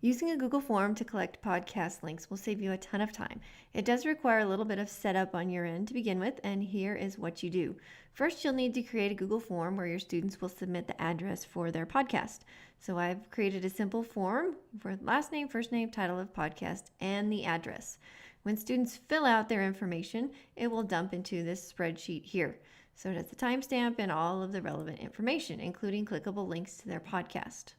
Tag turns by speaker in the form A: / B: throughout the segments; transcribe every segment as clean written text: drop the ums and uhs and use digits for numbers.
A: Using a Google form to collect podcast links will save you a ton of time. It does require a little bit of setup on your end to begin with, and here is what you do. First, you'll need to create a Google form where your students will submit the address for their podcast. So I've created a simple form for last name, first name, title of podcast, and the address. When students fill out their information, it will dump into this spreadsheet here. So it has the timestamp and all of the relevant information, including clickable links to their podcast.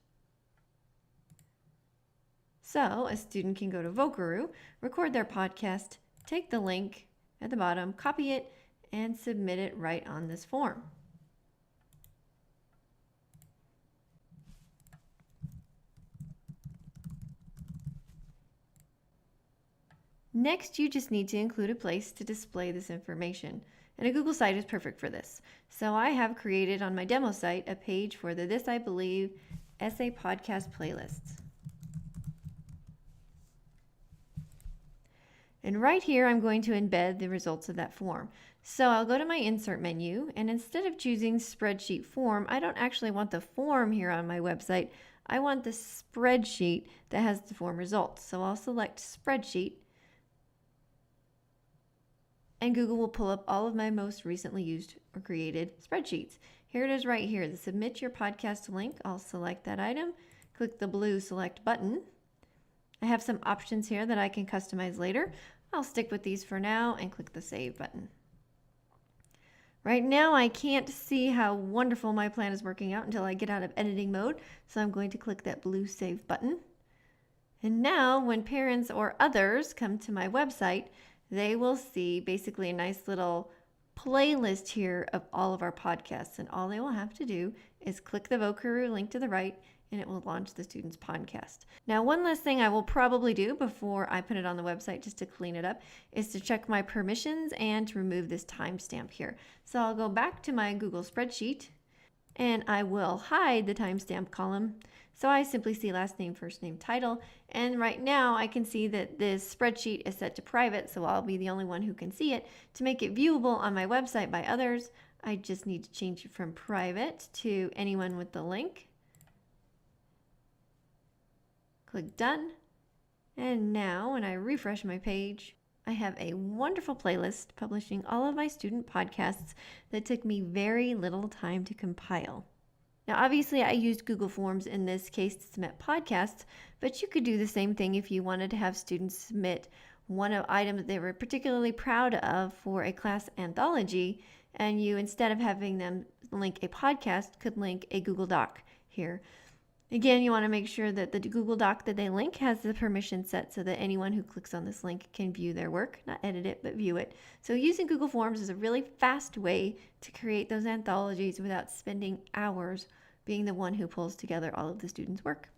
A: So a student can go to Vocaroo, record their podcast, take the link at the bottom, copy it, and submit it right on this form. Next, you just need to include a place to display this information, and a Google site is perfect for this. So I have created on my demo site a page for the This I Believe Essay Podcast playlists. And right here, I'm going to embed the results of that form. So I'll go to my insert menu, and instead of choosing spreadsheet form, I don't actually want the form here on my website. I want the spreadsheet that has the form results. So I'll select spreadsheet, and Google will pull up all of my most recently used or created spreadsheets. Here it is right here, the submit your podcast link. I'll select that item, click the blue select button. I have some options here that I can customize later. I'll stick with these for now and click the save button. Right now I can't see how wonderful my plan is working out until I get out of editing mode, so I'm going to click that blue save button. And now when parents or others come to my website, they will see basically a nice little playlist here of all of our podcasts, and all they will have to do is click the Vocaroo link to the right and it will launch the student's podcast. Now, one last thing I will probably do before I put it on the website just to clean it up is to check my permissions and to remove this timestamp here. So I'll go back to my Google spreadsheet and I will hide the timestamp column. So I simply see last name, first name, title. And right now I can see that this spreadsheet is set to private, so I'll be the only one who can see it. To make it viewable on my website by others, I just need to change it from private to anyone with the link. Click done. And now when I refresh my page, I have a wonderful playlist publishing all of my student podcasts that took me very little time to compile. Now, obviously, I used Google Forms in this case to submit podcasts, but you could do the same thing if you wanted to have students submit one of items they were particularly proud of for a class anthology, and you, instead of having them link a podcast, could link a Google Doc here. Again, you want to make sure that the Google Doc that they link has the permission set so that anyone who clicks on this link can view their work, not edit it, but view it. So using Google Forms is a really fast way to create those anthologies without spending hours being the one who pulls together all of the students' work.